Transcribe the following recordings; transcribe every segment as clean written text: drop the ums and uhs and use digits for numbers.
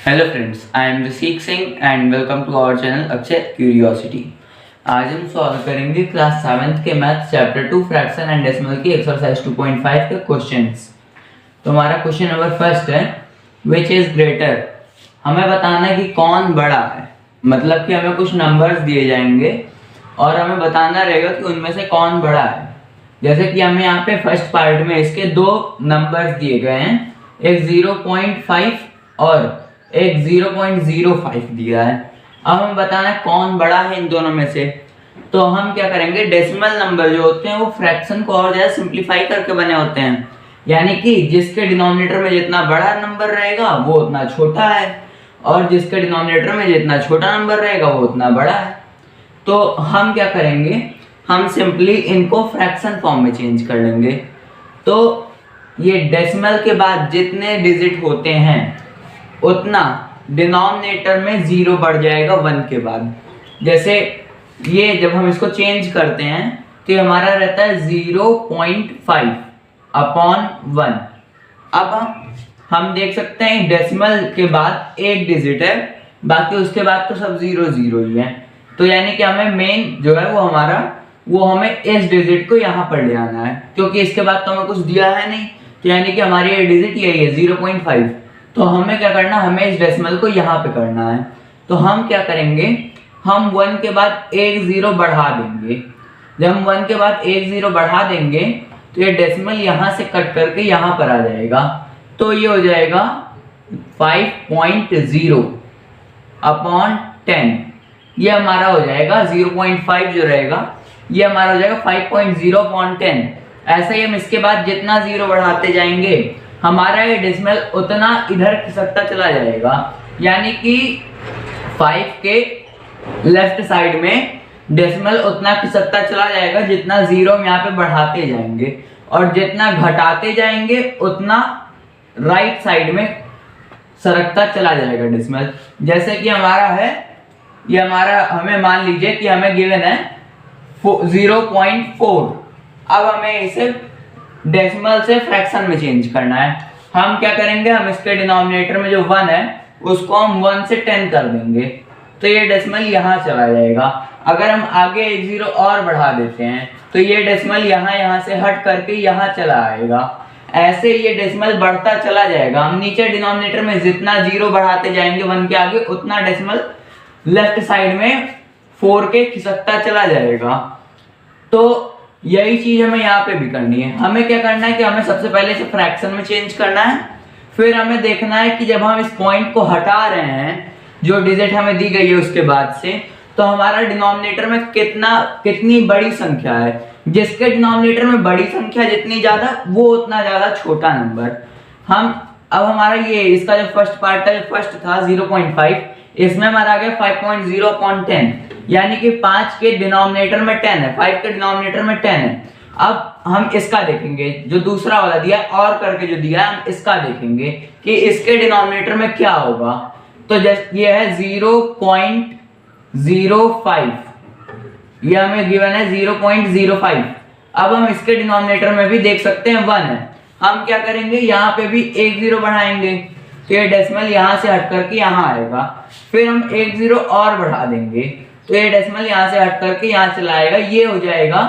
Hello friends, I am Rasik Singh and welcome to our channel Akshay curiosity. आज हम solve करेंगे class 7th के math chapter 2 fraction and decimal की exercise 2.5 के questions. तो हमारा क्वेश्चन नंबर फर्स्ट है, विच इज ग्रेटर। हमें बताना है कि कौन बड़ा है, मतलब कि हमें कुछ नंबर्स दिए जाएंगे और हमें बताना रहेगा कि उनमें से कौन बड़ा है। जैसे कि हमें यहाँ पे फर्स्ट पार्ट में इसके दो नंबर्स दिए गए हैं, एक 0.5 और एक 0.05 दिया है। अब हमें बताना है कौन बड़ा है इन दोनों में से। तो हम क्या करेंगे, डेसिमल नंबर जो होते हैं वो फ्रैक्शन को और ज्यादा सिंप्लीफाई करके बने होते हैं, यानी कि जिसके डिनोमिनेटर में जितना बड़ा नंबर रहेगा वो उतना छोटा है और जिसके डिनोमिनेटर में जितना छोटा नंबर रहेगा वो उतना बड़ा है। तो हम क्या करेंगे, हम सिंपली इनको फ्रैक्शन फॉर्म में चेंज कर लेंगे। तो ये डेसिमल के बाद जितने डिजिट होते हैं उतना डिनोमिनेटर में 0 बढ़ जाएगा 1 के बाद। जैसे ये जब हम इसको चेंज करते हैं तो ये हमारा रहता है 0.5 अपॉन 1। अब हम देख सकते हैं डेसिमल के बाद एक डिजिट है, बाकी उसके बाद तो सब 0 ही है। तो यानी कि हमें मेन जो है वो हमें इस डिजिट को यहाँ पर ले आना है, क्योंकि इसके बाद तो हमें कुछ दिया है नहीं। तो यानी कि हमारी ये डिजिट यही है 0.5। तो हमें क्या करना, हमें इस डेसिमल को यहाँ पे करना है। तो हम क्या करेंगे, हम 1 के बाद एक 0 बढ़ा देंगे। जब हम 1 के बाद एक 0 बढ़ा देंगे तो ये डेसिमल यहाँ से कट करके यहाँ पर आ जाएगा। तो ये हो जाएगा 5.0 अपॉन 10। ये हमारा हो जाएगा 0.5 जो रहेगा ये हमारा हो जाएगा 5.0 अपॉन 10। ऐसे ही हम इसके बाद जितना 0 बढ़ाते जाएंगे हमारा ये डेसिमल उतना इधर खिसकता चला जाएगा, यानी कि 5 के लेफ्ट साइड में डेसिमल उतना खिसकता चला जाएगा जितना 0 हम यहाँ पे बढ़ाते जाएंगे, और जितना घटाते जाएंगे उतना राइट साइड में सरकता चला जाएगा डेसिमल। जैसे कि हमारा है, ये हमारा, हमें मान लीजिए कि हमें गिवन है 0.4। अब हमें इसे डेसिमल से फ्रैक्शन में चेंज करना है। हम क्या करेंगे, हम इसके डिनोमिनेटर में जो 1 है उसको हम 1 से 10 कर देंगे, तो ये डेसिमल यहाँ चला जाएगा। अगर हम आगे एक 0 और बढ़ा देते हैं तो ये डेसिमल यहाँ से हट करके यहाँ चला आएगा। ऐसे ये डेसिमल बढ़ता चला जाएगा। हम नीचे डिनोमिनेटर में जितना 0 बढ़ाते जाएंगे 1 के आगे उतना डेसिमल लेफ्ट साइड में 4 के खिसकता चला जाएगा। तो यही चीज हमें यहाँ पे भी करनी है। हमें क्या करना है कि हमें सबसे पहले इसे फ्रैक्शन में चेंज करना है, फिर हमें देखना है कि जब हम इस पॉइंट को हटा रहे हैं जो डिजिट हमें दी गई है उसके बाद से, तो हमारा डिनोमिनेटर में कितनी बड़ी संख्या है। जिसके डिनोमिनेटर में बड़ी संख्या जितनी ज्यादा वो उतना ज्यादा छोटा नंबर। अब हमारा ये इसका जो फर्स्ट पार्ट है, फर्स्ट था 0.5, इसमें हमारा आ गया 5.0 अपॉन 10, यानी कि 5 के डिनोमिनेटर में 10 है, 5 के डिनोमिनेटर में 10 है। अब हम इसका देखेंगे, जो दूसरा वाला दिया है और करके जो दिया है, हम इसका देखेंगे कि इसके डिनोमिनेटर में क्या होगा। तो जैसे ये है 0.05, ये हमें गिवन है 0.05। अब हम इसके डिनोमिनेटर में भी देख सकते हैं 1 है। हम क्या करेंगे, यहाँ पे भी एक 0 बढ़ाएंगे तो ये डेसिमल यहाँ से हट करके यहाँ आएगा। फिर हम एक 0 और बढ़ा देंगे तो ये डेसिमल यहाँ से हट करके यहाँ चला आएगा। ये हो जाएगा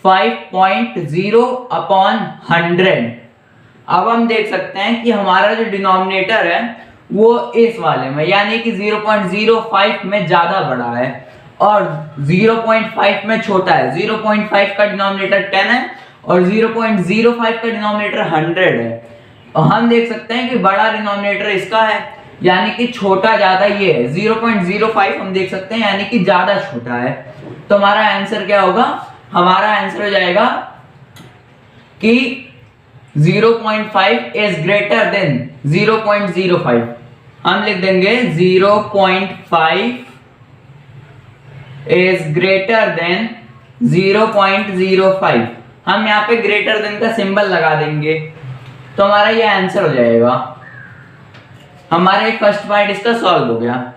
5.0 अपॉन 100। अब हम देख सकते हैं कि हमारा जो डिनोमिनेटर है वो इस वाले में, यानी कि 0.05 में ज्यादा बड़ा है और 0.5 में छोटा है। 0.5 का डिनोमिनेटर 10 है और 0.05 का डिनोमिनेटर 100 है। और हम देख सकते हैं कि बड़ा डिनोमिनेटर इसका है, यानी कि छोटा ज्यादा ये है 0.05। हम देख सकते हैं यानी कि ज्यादा छोटा है। तो हमारा आंसर क्या होगा, हमारा आंसर हो जाएगा कि 0.5 इज ग्रेटर देन 0.05। हम लिख देंगे 0.5 इज ग्रेटर देन 0.05। हम यहाँ पे ग्रेटर देन का सिंबल लगा देंगे तो हमारा ये आंसर हो जाएगा। हमारा फर्स्ट पार्ट इसका सॉल्व हो गया।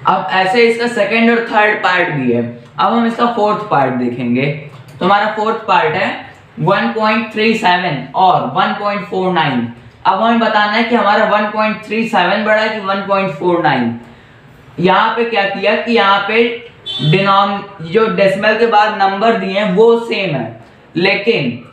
अब ऐसे इसका सेकंड और थर्ड पार्ट भी है। अब हम इसका फोर्थ पार्ट देखेंगे। तो हमारा फोर्थ पार्ट है 1.37 और 1.49। अब हमें बताना है कि हमारा 1.37 बड़ा है कि 1.49। यहाँ पे क्या किया कि यहाँ पे जो डेसिमल के बाद नंबर दिए हैं वो सेम है, लेकिन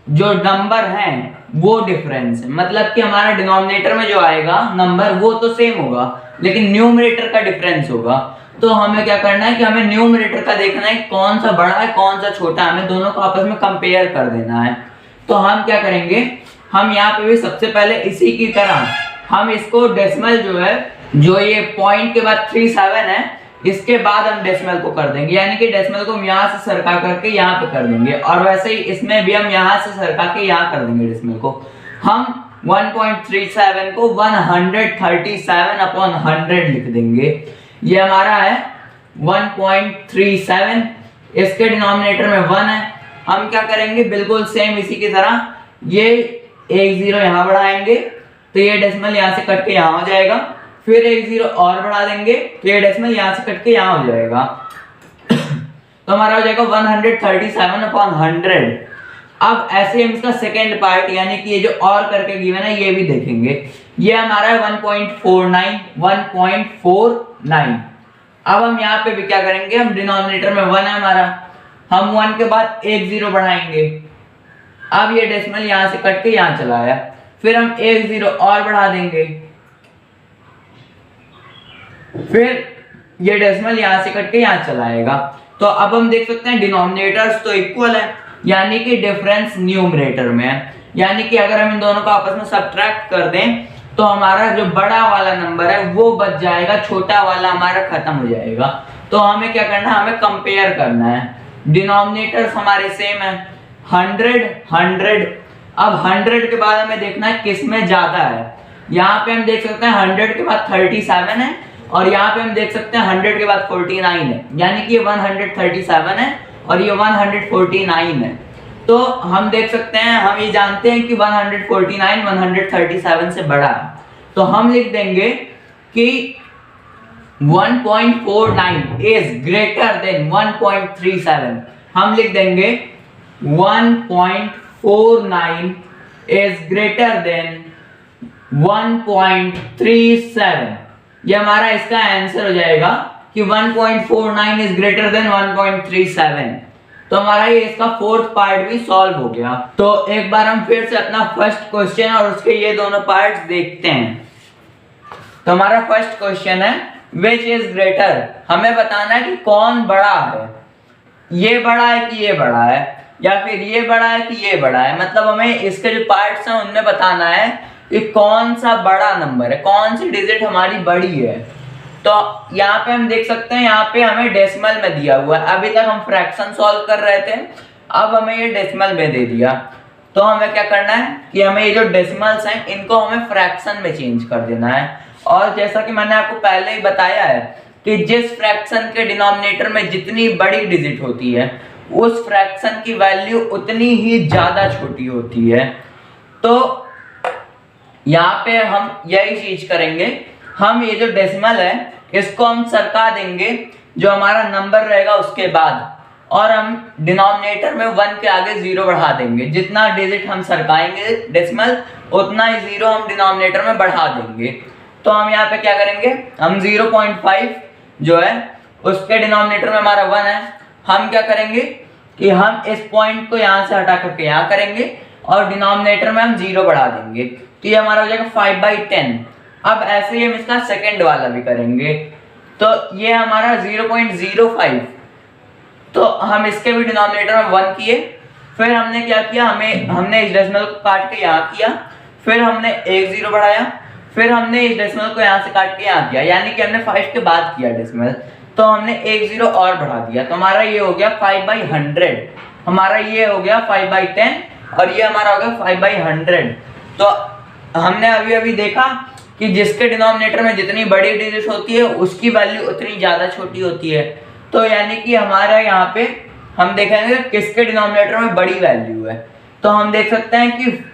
जो नंबर हैं वो डिफरेंस है। मतलब कि हमारा डिनोमिनेटर में जो आएगा नंबर वो तो सेम होगा, लेकिन न्यूमरेटर का डिफरेंस होगा। तो हमें क्या करना है कि हमें न्यूमरेटर का देखना है कौन सा बड़ा है कौन सा छोटा है, हमें दोनों को आपस में कंपेयर कर देना है। तो हम क्या करेंगे, हम यहाँ पे भी सबसे पहले इसी की तरह हम इसको डेसिमल जो है, जो ये पॉइंट के बाद 37 है, इसके बाद हम डेसिमल को कर देंगे, यानी कि डेसिमल को हम यहाँ से सरका करके यहाँ पे कर देंगे, और वैसे ही इसमें भी हम यहाँ से सरका के यहाँ कर देंगे डेसिमल को। हम 1.37 को 137/100 लिख देंगे। ये हमारा है 1.37, इसके डिनोमिनेटर में 1 है। हम क्या करेंगे, बिल्कुल सेम इसी की तरह ये एक जीरो यहाँ बढ़ाएंगे तो ये डेसिमल यहाँ से कट के यहाँ हो जाएगा, फिर एक जीरो और बढ़ा देंगे तो ये डेसिमल यहाँ से कट के यहाँ हो जाएगा। तो हमारा हो जाएगा 137/100। अब ऐसे हम इसका सेकेंड पार्ट यानी कि ये जो और करके गिवन है ये भी देखेंगे। ये हमारा है 1.49। अब हम यहाँ पे भी क्या करेंगे, हम डिनोमिनेटर में 1 है हमारा, हम 1 के बाद एक जीरो बढ़ाएंगे। अब ये डेसिमल यहाँ से कट के यहाँ चला आया, फिर हम एक जीरो और बढ़ा देंगे, फिर ये डेसिमल यहाँ से कट के यहाँ चला आएगा। तो अब हम देख सकते हैं डिनोमिनेटर्स तो इक्वल है, यानी कि डिफरेंस न्यूमरेटर में है। यानी कि अगर हम इन दोनों को आपस में सब्ट्रैक्ट कर दें तो हमारा जो बड़ा वाला नंबर है वो बच जाएगा, छोटा वाला हमारा खत्म हो जाएगा। तो हमें क्या करना है, हमें कंपेयर करना है। डिनोमिनेटर्स हमारे सेम है, 100। अब 100 के बाद हमें देखना है किस में ज्यादा है। यहाँ पे हम देख सकते हैं 100 के बाद 37 है, और यहाँ पे हम देख सकते हैं 100 के बाद 49 है, यानी कि ये 137 है और ये 149 है। तो हम देख सकते हैं, हम ये जानते हैं कि 149 137 से बड़ा है, तो हम लिख देंगे कि 1.49 इज ग्रेटर देन 1.37। हम लिख देंगे 1.49 इज ग्रेटर देन 1.37। ये हमारा इसका आंसर हो जाएगा कि 1.49 इज ग्रेटर देन 1.37। तो हमारा ये इसका फोर्थ पार्ट भी सॉल्व हो गया। तो एक बार हम फिर से अपना फर्स्ट क्वेश्चन और उसके ये दोनों पार्ट्स देखते हैं। तो हमारा फर्स्ट क्वेश्चन है विच इज ग्रेटर। हमें बताना है कि कौन बड़ा है, ये बड़ा है कि ये बड़ा है, या फिर ये बड़ा है कि ये बड़ा है। मतलब हमें इसके जो पार्ट्स हैं उनमें बताना है कि कौन सा बड़ा नंबर है, कौन सी डिजिट हमारी बड़ी है। तो यहाँ पे हम देख सकते हैं, यहाँ पे हमें डेसिमल में दिया हुआ है। अभी तक हम फ्रैक्शन सॉल्व कर रहे थे, अब हमें ये डेसिमल में दे दिया। तो हमें क्या करना है कि हमें ये जो डेसिमल्स हैं इनको हमें फ्रैक्शन में चेंज कर देना है। और जैसा कि मैंने आपको पहले ही बताया है कि जिस फ्रैक्शन के डिनोमिनेटर में जितनी बड़ी डिजिट होती है उस फ्रैक्शन की वैल्यू उतनी ही ज्यादा छोटी होती है। तो यहाँ पे हम यही चीज करेंगे, हम ये जो डेसिमल है इसको हम सरका देंगे जो हमारा नंबर रहेगा उसके बाद, और हम डिनोमिनेटर में 1 के आगे 0 बढ़ा देंगे। जितना डिजिट हम सरकाएंगे डेसिमल उतना ही 0 हम डिनोमिनेटर में बढ़ा देंगे। तो हम यहाँ पे क्या करेंगे, हम 0.5 जो है उसके डिनोमिनेटर में हमारा 1 है, हम क्या करेंगे कि हम इस पॉइंट को यहाँ से हटा करके यहाँ करेंगे और डिनोमिनेटर में हम 0 बढ़ा देंगे। तो ये हमारा हो जाएगा 5/10। अब ऐसे ही हम इसका सेकंड वाला भी करेंगे, तो ये हमारा 0.05। तो हम इसके भी डिनोमिनेटर में 1 किए, फिर हमने क्या किया, हमने इस डेसिमल को काट के यहाँ किया, फिर हमने एक 0 बढ़ाया, फिर हमने इस डेसिमल को यहाँ से काट के यहाँ किया, यानी कि हमने 5 के बाद किया डेसिमल। तो हमने एक 0 और बढ़ा दिया, तो हमारा ये हो गया 5/100। हमारा ये हो गया 5/10 और ये हमारा हो गया 5/100। तो हमने अभी अभी देखा कि जिसके डिनोमिनेटर में जितनी बड़ी डिजिट होती है उसकी वैल्यू उतनी ज्यादा छोटी होती है। तो यानी कि हमारा यहाँ पे हम देखेंगे किसके डिनोमिनेटर में बड़ी वैल्यू है। तो हम देख सकते हैं कि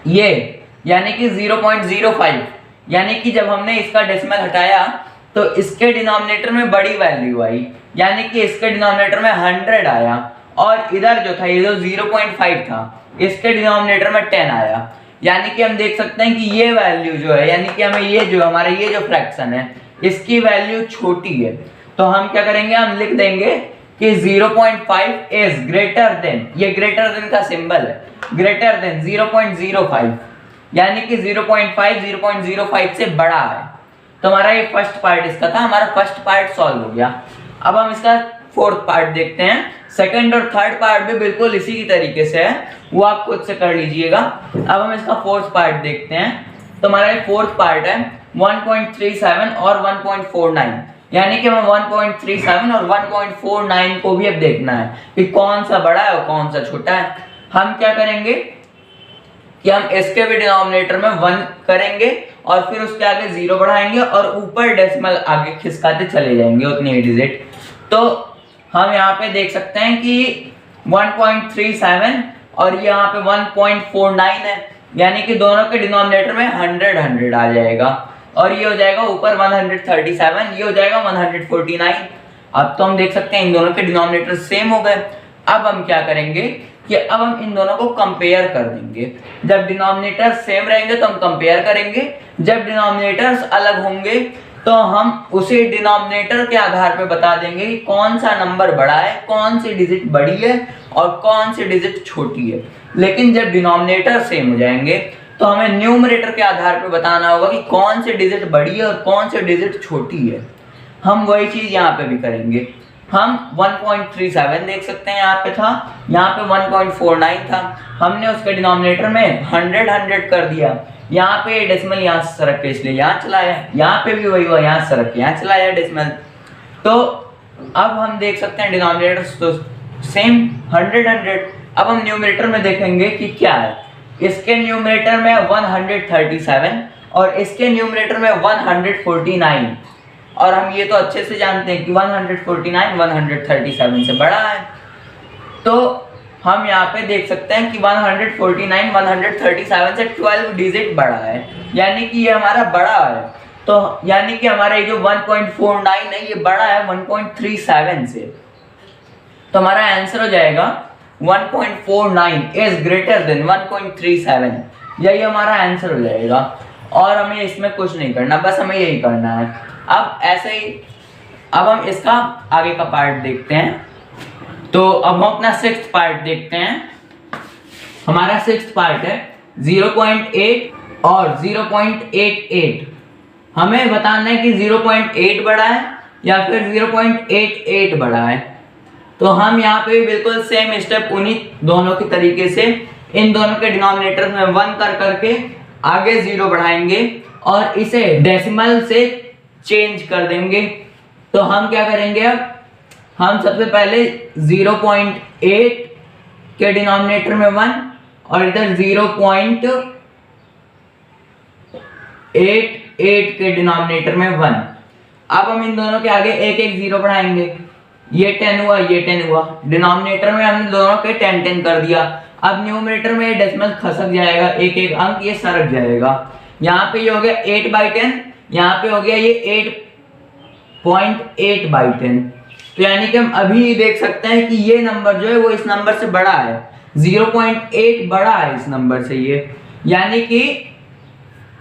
ये यानी कि 0.05, यानी कि जब हमने इसका डेसिमल हटाया तो इसके डिनोमिनेटर में बड़ी वैल्यू आई, यानी कि इसके डिनोमिनेटर में 100 आया, और इधर जो था ये जो 0.5 था इसके डिनोमिनेटर में 10 आया। यानी कि हम देख सकते हैं कि ये वैल्यू जो है, यानी कि हमें ये जो हमारा ये जो फ्रैक्शन है इसकी वैल्यू छोटी है, तो हम क्या करेंगे, हम लिख देंगे कि 0.5 इज ग्रेटर देन, ये ग्रेटर देन का सिंबल है, ग्रेटर देन 0.05, यानी कि 0.5 0.05 से बड़ा है। तो हमारा ये फर्स्ट पार्ट इसका था, हमारा फर्स्ट पार्ट सॉल्व हो गया। अब हम इसका फोर्थ पार्ट देखते हैं। सेकंड और थर्ड पार्ट भी बिल्कुल इसी की तरीके से है, वो आप खुद से कर लीजिएगा। अब हम इसका फोर्थ पार्ट देखते हैं। तो हमारा ये फोर्थ पार्ट है 1.37 और 1.49, यानी कि हमें 1.37 और 1.49 को भी अब देखना है कि कौन सा बड़ा है और कौन सा छोटा है। हम क्या करेंगे कि हम इसके भी डिनोमिनेटर में 1 करेंगे और फिर उसके आगे 0 बढ़ाएंगे और ऊपर डेसिमल आगे खिसकाते चले जाएंगे उतनी ही डिजिट। तो हम यहाँ पे देख सकते हैं कि 1.37 और यहाँ पे 1.49 है, यानी कि दोनों के डिनोमिनेटर में 100 आ जाएगा और ये हो जाएगा ऊपर 137, ये हो जाएगा 149। अब तो हम देख सकते हैं इन दोनों के डिनोमिनेटर सेम हो गए। अब हम क्या करेंगे कि अब हम इन दोनों को कंपेयर कर देंगे। जब डिनोमिनेटर सेम रहेंगे तो हम कंपेयर करेंगे, जब डिनोमिनेटर्स अलग होंगे तो हम उसी डिनोमिनेटर के आधार पे बता देंगे कि कौन सा नंबर बड़ा है, कौन सी डिजिट बड़ी है और कौन सी डिजिट छोटी है। लेकिन जब डिनोमिनेटर सेम हो जाएंगे तो हमें न्यूमरेटर के आधार पे बताना होगा कि कौन सी डिजिट बड़ी है और कौन सी डिजिट छोटी है। हम वही चीज यहाँ पे भी करेंगे। हम 1.37 देख सकते हैं यहाँ पे था, यहाँ पे 1.49 था, हमने उसके डिनोमिनेटर में 100 कर दिया। यहाँ पे डेसिमल यहाँ से सरक के इसलिए यहाँ चलाया, यहाँ पे भी वही हुआ, यहाँ सरक के यहाँ चलाया डेसिमल। तो अब हम देख सकते हैं डिनोमिनेटर तो सेम 100। अब हम न्यूमरेटर में देखेंगे कि क्या है। इसके न्यूमरेटर में 137 और इसके न्यूमरेटर में 149, और हम ये तो अच्छे से जानते हैं कि 149 137 से बड़ा है। तो हम यहाँ पे देख सकते हैं कि 149 137 से 12 डिजिट बड़ा है, यानी कि ये हमारा बड़ा है। तो यानी कि हमारा ये जो 1.49 है ये बड़ा है 1.37 से। तो हमारा आंसर हो जाएगा 1.49 इज ग्रेटर देन 1.37, यही हमारा आंसर हो जाएगा। और हमें इसमें कुछ नहीं करना, बस हमें यही करना है। अब ऐसे ही अब हम इसका आगे का पार्ट देखते हैं। तो अब हम अपना सिक्स्थ पार्ट देखते हैं। हमारा सिक्स्थ पार्ट है 0.8 और 0.88। हमें बताना है कि 0.8 बड़ा है या फिर 0.88 बड़ा है। तो हम यहाँ पे बिल्कुल सेम स्टेप उन्हीं दोनों के तरीके से इन दोनों के डिनोमिनेटर में 1 कर करके आगे 0 बढ़ाएंगे और इसे डेसिमल से चेंज कर देंगे। तो हम क्या करेंगे, अब हम सबसे पहले 0.8 के डिनोमिनेटर में 1 और इधर 0.88 के डिनोमिनेटर में 1। अब हम इन दोनों के आगे एक एक 0 बढ़ाएंगे। ये 10 हुआ, ये 10 हुआ। डिनोमिनेटर में हमने दोनों के 10 10 कर दिया। अब न्यूमरेटर में डेसिमल खसक जाएगा, एक एक अंक ये सरक जाएगा। यहाँ पे ये हो गया 8/10, यहाँ पे हो गया ये 8.8/10। तो यानी कि हम अभी देख सकते हैं कि ये नंबर जो है वो इस नंबर से बड़ा है, 0.8 बड़ा है इस नंबर से ये। यानी कि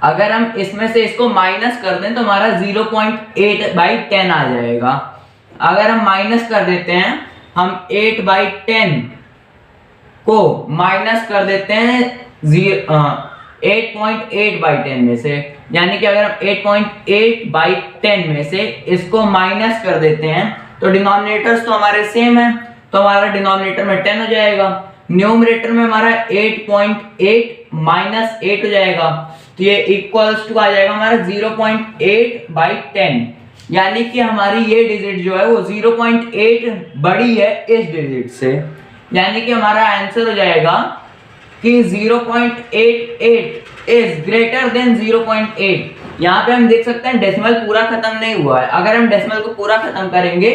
अगर हम इसमें से इसको माइनस कर दें तो हमारा 0.8/10 आ जाएगा। अगर हम माइनस कर देते हैं, हम 8/10 को माइनस कर देते हैं 8.8/10 में से, यानी कि अगर हम 8.8/10 में से इसको माइनस कर देते हैं तो डिनोमिनेटर्स तो हमारे सेम है, तो हमारा डिनोमिनेटर में 10 हो जाएगा, न्यूमरेटर में हमारा 8.8 माइनस 8 हो जाएगा। तो ये इक्वल्स टू आ जाएगा हमारा 0.8/10। यानी कि हमारी ये डिजिट जो है वो 0.8 बड़ी है इस डिजिट से। यानी कि हमारा आंसर हो जाएगा कि 0.88 इज ग्रेटर देन 0.8। यहाँ पे हम देख सकते हैं डेसिमल पूरा खत्म नहीं हुआ है। अगर हम डेसिमल को पूरा खत्म करेंगे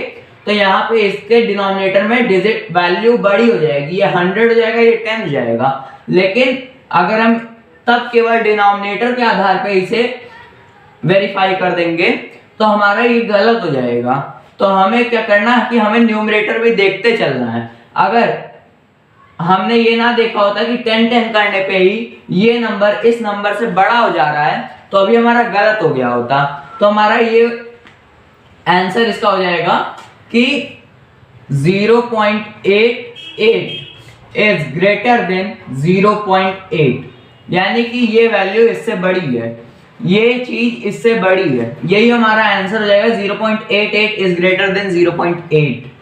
तो यहाँ पे इसके डिनोमिनेटर में डिजिट वैल्यू बड़ी हो जाएगी, ये 100 हो जाएगा, ये 10 हो जाएगा। लेकिन अगर हम तब केवल डिनोमिनेटर के आधार पे इसे वेरीफाई कर देंगे तो हमारा ये गलत हो जाएगा। तो हमें क्या करना है कि हमें न्यूमरेटर भी देखते चलना है। अगर हमने ये ना देखा होता कि 10 करने पे ही ये नंबर इस नंबर से बड़ा हो जा रहा है, तो अभी हमारा गलत हो गया होता। तो हमारा ये आंसर इसका हो जाएगा कि 0.88 इज ग्रेटर देन 0.8, यानी कि ये वैल्यू इससे बड़ी है, ये चीज इससे बड़ी है। यही हमारा आंसर हो जाएगा 0.88 इज ग्रेटर देन 0.8।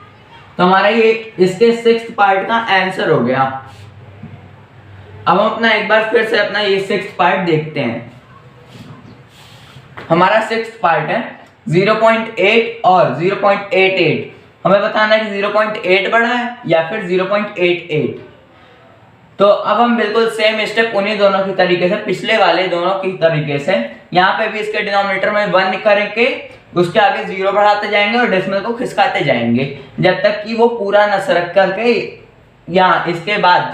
तो हमारा ये इसके 6th पार्ट का आंसर हो गया। अब हम अपना एक बार फिर से अपना ये 6th पार्ट देखते हैं। हमारा 6th पार्ट है 0.8 और 0.88। हमें बताना है कि 0.8 बड़ा है या फिर 0.88। तो अब हम बिल्कुल सेम स्टेप उन्हीं दोनों की तरीके से, पिछले वाले दोनों की तरीके से, यहाँ पे भी इसके डिनोमिनेटर में 1 करके उसके आगे 0 बढ़ाते जाएंगे और डेसिमल को खिसकाते जाएंगे जब तक कि वो पूरा न सरक करके यहाँ इसके बाद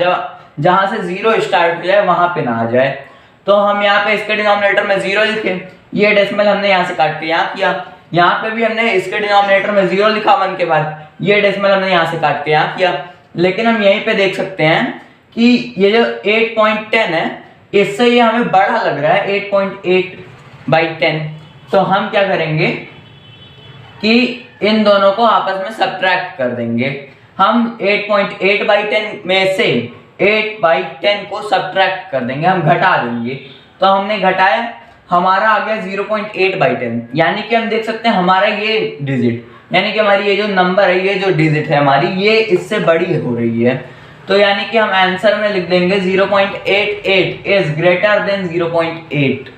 जहां से 0 स्टार्ट हो जाए वहां पे ना आ जाए। तो हम यहाँ पे इसके डिनोमिनेटर में 0 लिखे, ये डेसिमल हमने यहाँ से काट के यहाँ किया। यहाँ पे भी हमने इसके डिनोमिनेटर में 0 लिखा 1 के बाद, ये डेसिमल हमने यहाँ से काट के यहाँ किया। लेकिन हम यहीं पे देख सकते हैं कि ये जो 8.10 है इससे ये हमें बड़ा लग रहा है 8.8/10। तो हम क्या करेंगे कि इन दोनों को आपस में सब्ट्रैक्ट कर देंगे। हम 8.8/10 में से 8/10 को सब्ट्रैक्ट कर देंगे, हम घटा देंगे। तो हमने घटाया, हमारा आ गया 0.8/10, यानी कि हम देख सकते हैं हमारा ये डिजिट, यानी कि हमारी ये जो नंबर है, ये जो डिजिट है हमारी, ये इससे बड़ी हो रही है। तो यानी कि हम आंसर में लिख देंगे 0.88 इज ग्रेटर देन 0.8।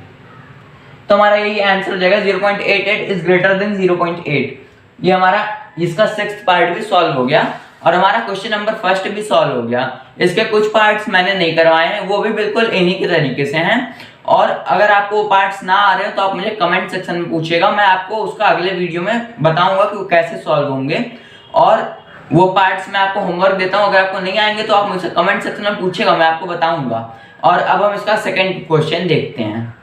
तो हमारा यही आंसर हो जाएगा 0.88 इज ग्रेटर देन 0.8। ये हमारा इसका 6th पार्ट भी सॉल्व हो गया और हमारा क्वेश्चन नंबर 1 भी सॉल्व हो गया। इसके कुछ पार्ट्स मैंने नहीं करवाए हैं, वो भी बिल्कुल इन्हीं के तरीके से हैं। और अगर आपको वो पार्ट्स ना आ रहे हो तो आप मुझे कमेंट सेक्शन में पूछिएगा, मैं आपको उसका अगले वीडियो में बताऊंगा कि वो कैसे सॉल्व होंगे। और वो पार्ट्स मैं आपको होमवर्क देता हूँ, अगर आपको नहीं आएंगे तो आप मुझसे कमेंट सेक्शन में पूछेगा, मैं आपको बताऊंगा। और अब हम इसका 2nd क्वेश्चन देखते हैं।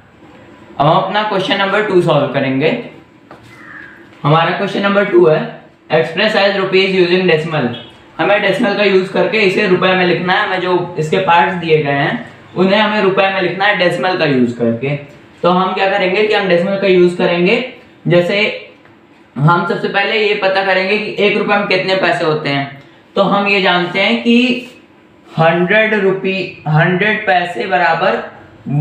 अब हम अपना क्वेश्चन नंबर 2 सॉल्व करेंगे। हमारा क्वेश्चन नंबर 2 है express as rupees using decimal. हमें डेसिमल का यूज करके इसे रुपए में लिखना है। हमें जो इसके पार्ट्स दिए गए हैं उन्हें हमें रुपए में लिखना है डेसिमल का यूज करके। तो हम क्या करेंगे कि हम डेसिमल का यूज करेंगे। जैसे हम सबसे पहले ये पता करेंगे कि 1 रुपए में कितने पैसे होते हैं। तो हम ये जानते हैं कि 100 पैसे बराबर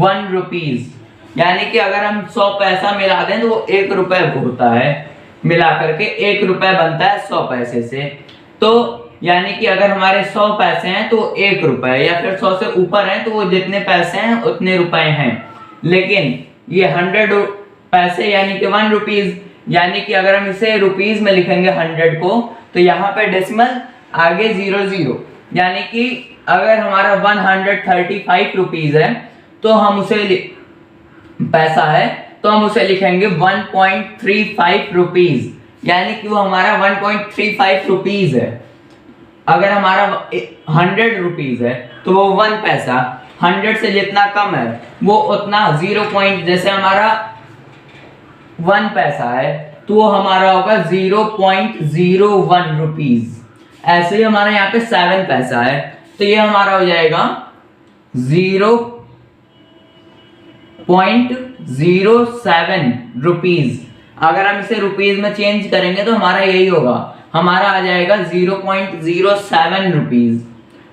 1 रुपीज, यानी कि अगर हम 100 पैसा मिला दें तो वो 1 रुपए होता है, मिला करके 1 रुपए बनता है 100 पैसे से। तो यानी कि अगर हमारे 100 पैसे हैं तो 1 रुपए, या फिर 100 से ऊपर हैं तो वो जितने पैसे हैं उतने रुपए हैं। लेकिन ये 100 पैसे यानी कि 1 रुपीज, यानी कि अगर हम इसे रुपीज में लिखेंगे 100 को, तो यहाँ पे डेसिमल आगे 00, यानी कि अगर हमारा 135 रुपीज है तो हम उसे पैसा है तो हम उसे लिखेंगे 1.35 रुपीज, यानी कि वो हमारा 1.35 रुपीज है। अगर हमारा 100 रुपीज है तो वो 1 पैसा, 100 से जितना कम है वो उतना 0. जैसे हमारा 1 पैसा है तो वो हमारा होगा 0.01 रुपीज। ऐसे ही हमारा यहाँ पे 7 पैसा है तो ये हमारा हो जाएगा 0.07 रुपीज। अगर हम इसे रुपीज में चेंज करेंगे तो हमारा यही होगा, हमारा आ जाएगा 0.07 रुपीज।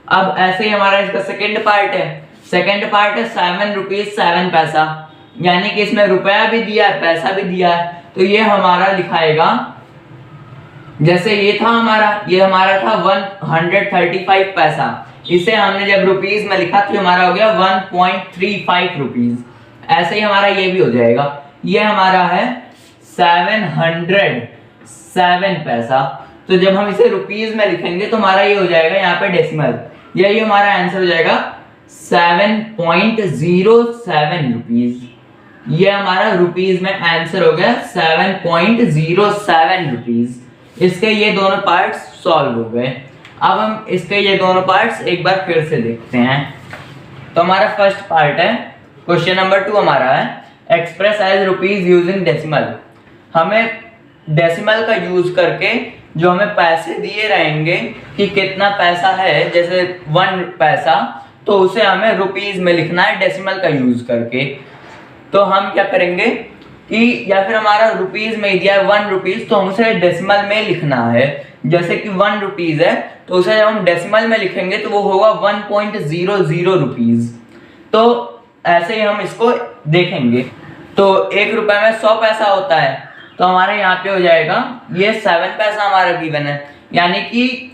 अब ऐसे ही हमारा इसका 2nd पार्ट है। 2nd पार्ट है 7 रुपीज 7 पैसा, यानी कि इसमें रुपया भी दिया है पैसा भी दिया है। तो ये हमारा लिखाएगा, जैसे ये था हमारा, ये हमारा था 135 पैसा, इसे हमने जब रुपीज में लिखा तो हमारा हो गया 1.35 रुपीज। ऐसे ही हमारा ये भी हो जाएगा, ये हमारा है 707 पैसा। तो जब हम इसे रुपीज में लिखेंगे तो हमारा ये हो जाएगा यहाँ पे डेसिमल, यही हमारा आंसर हो जाएगा 7.07 रुपीज। ये हमारा रुपीज में आंसर हो गया 7.07 रुपीज। इसके ये दोनों पार्ट्स सॉल्व हो गए। अब हम इसके ये दोनों पार्ट्स एक बार फिर से देखते हैं। तो हमारा फर्स्ट पार्ट है, क्वेश्चन नंबर 2 हमारा है express as rupees using decimal. हमें डेसिमल का यूज करके जो हमें पैसे दिए रहेंगे कि कितना पैसा है, जैसे 1 पैसा, तो उसे हमें रुपीज में लिखना है डेसिमल का यूज करके। तो हम क्या करेंगे कि या फिर हमारा रुपीज में दिया है 1 रुपीज, तो हम उसे डेसिमल में लिखना है। जैसे कि 1 रुपीज है तो उसे जब हम डेसिमल में लिखेंगे तो वो होगा 1.00 रुपीज। तो ऐसे ही हम इसको देखेंगे। तो 1 रुपए में 100 पैसा होता है, तो हमारे यहाँ पे हो जाएगा ये 7 पैसा हमारा गिवन है, यानी कि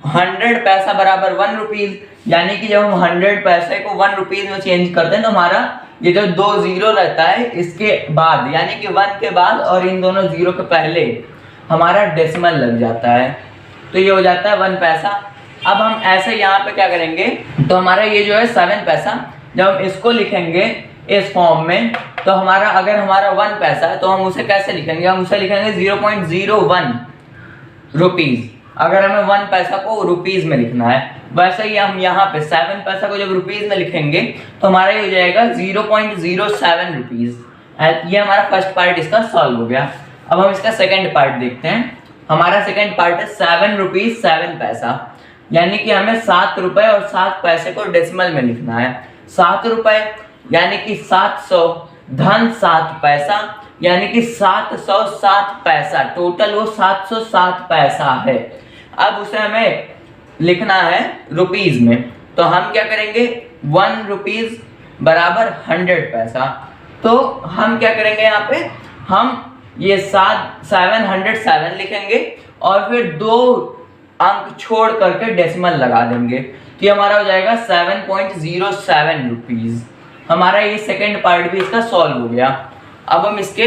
100 पैसा बराबर 1 रुपीज। यानी कि जब हम 100 पैसे को 1 रुपीज में चेंज करते हैं तो हमारा ये जो 2 जीरो रहता है इसके बाद, यानी कि 1 के बाद और इन दोनों जीरो के पहले हमारा डेसिमल लग जाता है, तो ये हो जाता है 1 पैसा। अब हम ऐसे यहाँ पे क्या करेंगे, तो हमारा ये जो है 7 पैसा, जब हम इसको लिखेंगे इस फॉर्म में, तो हमारा अगर हमारा 1 पैसा है तो हम उसे कैसे लिखेंगे, हम उसे लिखेंगे 0.01 रुपीज। अगर हमें 1 पैसा को रुपीज में लिखना है, वैसे ही हम यहाँ पे 7 पैसा को जब रुपीज में लिखेंगे तो हमारा ये हो जाएगा 0.07 रुपीज। ये हमारा फर्स्ट पार्ट इसका सॉल्व हो गया। अब हम इसका सेकंड पार्ट देखते हैं। हमारा सेकंड पार्ट है 7 रुपीज 7 पैसा, यानी कि हमें 7 रुपए और 7 पैसे को डेसिमल में लिखना है। 7 रुपए यानी कि 700 धन 7 पैसा, यानी कि 707 पैसा, टोटल वो 707 पैसा है। अब उसे हमें लिखना है रुपीज में, तो हम क्या करेंगे 1 रुपीज बराबर 100 पैसा। तो हम क्या करेंगे यहाँ पे, हम ये 707 लिखेंगे और फिर 2 अंक छोड़ करके डेसिमल लगा देंगे, तो ये हमारा हो जाएगा 7.07 रुपीज। हमारा ये सेकंड पार्ट भी इसका सॉल्व हो गया। अब हम इसके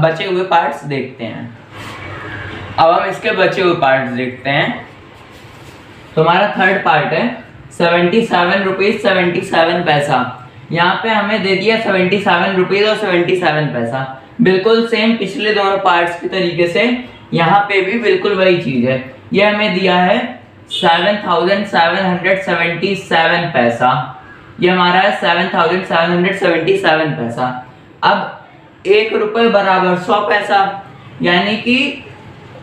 बचे हुए पार्ट्स देखते हैं। तो हमारा थर्ड पार्ट है 77 रुपीज 77 पैसा। यहाँ पे हमें दे दिया 77 रुपीज और 77 पैसा, बिल्कुल सेम पिछले दोनों पार्ट्स के तरीके से यहाँ पे भी बिल्कुल वही चीज है। ये हमें दिया है 7777 पैसा, ये हमारा है 7777 पैसा। अब 1 रुपए बराबर 100 पैसा, यानी कि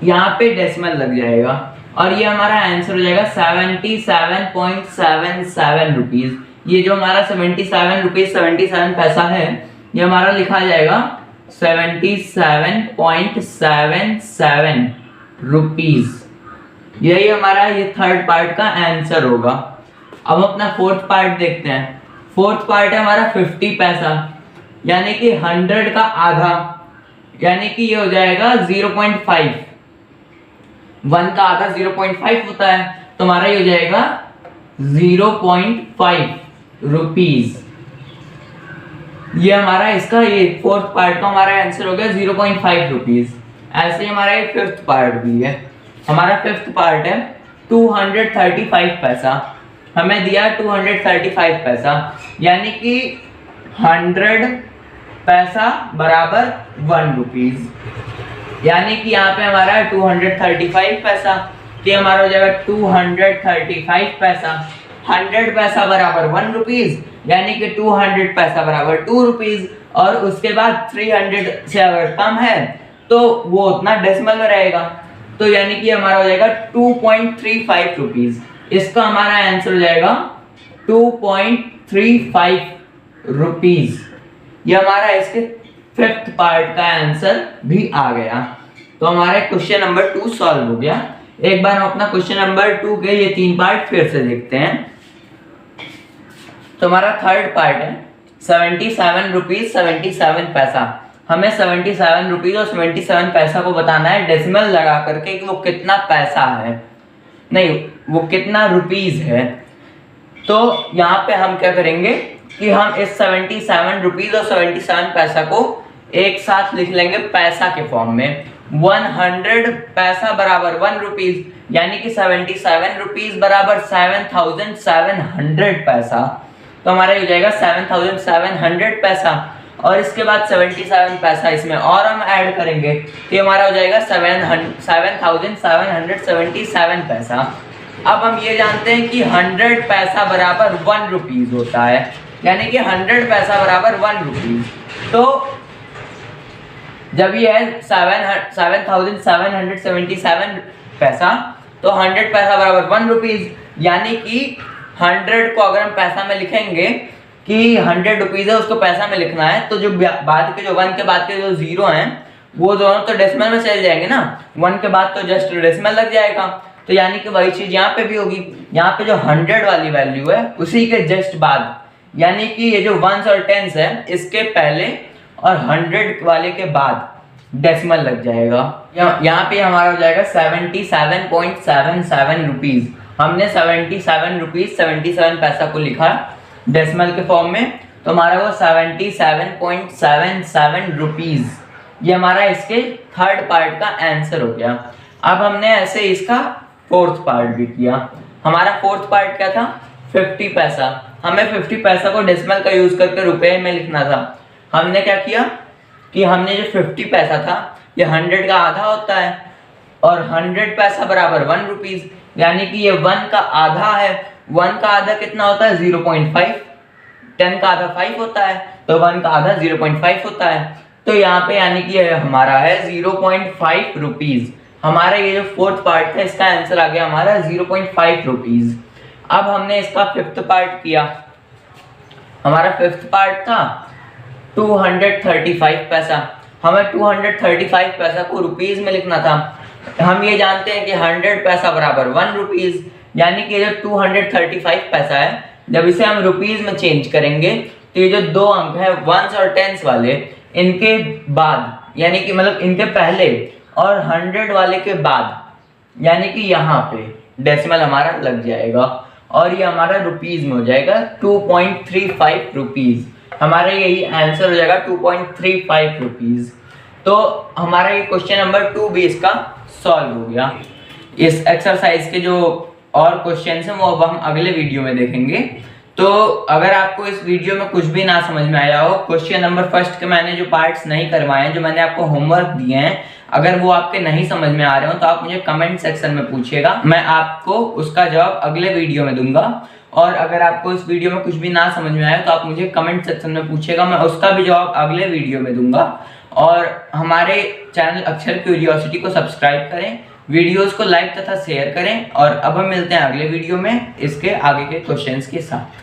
यहाँ पे डेसिमल लग जाएगा और ये हमारा आंसर हो जाएगा 77.77 रुपीज। ये जो हमारा 77 रुपीज 77 पैसा है, ये हमारा लिखा जाएगा 77.77 रुपीज। यही हमारा ये थर्ड पार्ट का आंसर होगा। अब हम अपना फोर्थ पार्ट देखते हैं। फोर्थ पार्ट है हमारा 50 पैसा, यानी कि 100 का आधा, यानी कि ये हो जाएगा 0.5। 1 का आधा 0.5 होता है, तो हमारा ये हो जाएगा 0.5 रुपीज। ये हमारा इसका ये फोर्थ पार्ट का हमारा आंसर हो गया 0.5 रुपीज। ऐसे ही हमारा ये फिफ्थ पार्ट भी है। हमारा फिफ्थ पार्ट है 235 पैसा, हमें दिया 235 पैसा, यानी कि 100 पैसा बराबर 1 रुपीज, यानी कि यहाँ पे हमारा 235 पैसा, ये हमारा हो जाएगा 235 पैसा। 100 पैसा बराबर 1 रुपीज, यानी कि 200 पैसा बराबर 2 रुपीज, और उसके बाद 300 से अगर कम है तो वो उतना डेसिमल में रहेगा, तो यानी कि हमारा हो जाएगा 2.35 रुपीज। इसका हमारा आंसर हो जाएगा 2.35 रुपीज। ये हमारा इसके फिफ्थ पार्ट का आंसर भी आ गया। तो हमारे क्वेश्चन नंबर 2 सॉल्व हो गया। एक बार हम अपना क्वेश्चन नंबर 2 के ये 3 पार्ट फिर से देखते हैं। तो हमारा थर्ड पार्ट है 77 रुपीज 77 पैसा। हमें 77 रुपीज और 77 पैसा को बताना है डेसिमल लगा करके कि वो कितना पैसा है, नहीं वो कितना रुपीज है। तो यहाँ पे हम क्या करेंगे कि हम इस 77 रुपीज और 77 पैसा को एक साथ लिख लेंगे पैसा के फॉर्म में। 100 पैसा बराबर 1 रुपीज, यानी कि 77 रुपीज बराबर 7700 पैसा। तो हमारा हो जाएगा 7700 पैसा, और इसके बाद 77 पैसा इसमें और हम ऐड करेंगे तो हमारा हो जाएगा 7777 पैसा। अब हम ये जानते हैं कि 100 पैसा बराबर 1 रुपीज होता है, यानी कि 100 पैसा बराबर 1 रुपीज। तो जब ये है 7777 पैसा, तो 100 पैसा बराबर 1 रुपीज, यानी कि 100 को अगर हम पैसा में लिखेंगे कि 100 रुपीज है, उसको पैसा में लिखना है, तो जो बाद के जो 1 के बाद के जो जीरो हैं वो दोनों तो डेसिमल में चले जाएंगे ना, 1 के बाद तो जस्ट डेसिमल लग जाएगा। तो यानी कि वही चीज यहाँ पे भी होगी, यहाँ पे जो 100 वाली वैल्यू है उसी के जस्ट बाद, यानी कि ये जो 1s और 10s है इसके पहले और 100 वाले के बाद डेसिमल लग जाएगा। यहाँ पे हमारा हो जाएगा 77.77 रुपीज। हमने 77 रुपीज 77 पैसा को लिखा डेसिमल के फॉर्म में, तो हमारा वो 77.77 रुपीज, ये हमारा इसके थर्ड पार्ट का आंसर हो गया। अब हमने ऐसे इसका फोर्थ पार्ट भी किया। हमारा फोर्थ पार्ट क्या था, 50 पैसा। हमें 50 पैसा को डेसिमल का यूज करके रुपए में लिखना था। हमने क्या किया कि हमने जो 50 पैसा था ये 100 का आधा होता है, और 100 पैसा बराबर 1 रुपीज, यानी कि ये 1 का आधा है। 1 का आधा कितना होता है, 0.5। 10 का आधा 5 होता है, तो 1 का आधा 0.5 होता है। तो यहाँ पे यानी कि हमारा है 0.5 रुपीज। हमारा ये जो फोर्थ पार्ट था इसका आंसर आ गया हमारा 0.5 रुपीज। अब हमने इसका फिफ्थ पार्ट किया। हमारा फिफ्थ पार्ट था 235 पैसा। हमें 235 पैसा को रुपीज में लिखना था। हम ये जानते हैं कि 100 पैसा बराबर 1 रुपीज, यानी कि जो 235 पैसा है जब इसे हम रुपीज में चेंज करेंगे तो ये जो दो अंक है 1s और 10s वाले, इनके बाद यानी कि मतलब इनके पहले और 100 वाले के बाद, यानी कि यहाँ पे डेसिमल हमारा लग जाएगा और ये हमारा रुपीज में हो जाएगा 2.35 रुपीज। हमारा यही आंसर हो जाएगा 2.35 रुपीज। तो हमारा ये क्वेश्चन नंबर 2 भी इसका सॉल्व हो गया। इस एक्सरसाइज के जो और क्वेश्चन हैं वो अब हम अगले वीडियो में देखेंगे। तो अगर आपको इस वीडियो में कुछ भी ना समझ में आया हो, क्वेश्चन नंबर फर्स्ट के मैंने जो पार्ट्स नहीं करवाए हैं, जो मैंने आपको होमवर्क दिए हैं, अगर वो आपके नहीं समझ में आ रहे हो तो आप मुझे कमेंट सेक्शन में पूछिएगा, मैं आपको उसका जवाब अगले वीडियो में दूंगा। और अगर आपको इस वीडियो में कुछ भी ना समझ में आया तो आप मुझे कमेंट सेक्शन में पूछिएगा, मैं उसका भी जवाब अगले वीडियो में दूंगा। और हमारे चैनल अक्षर क्यूरियोसिटी को सब्सक्राइब करें, वीडियोस को लाइक तथा शेयर करें, और अब हम मिलते हैं अगले वीडियो में इसके आगे के क्वेश्चंस के साथ।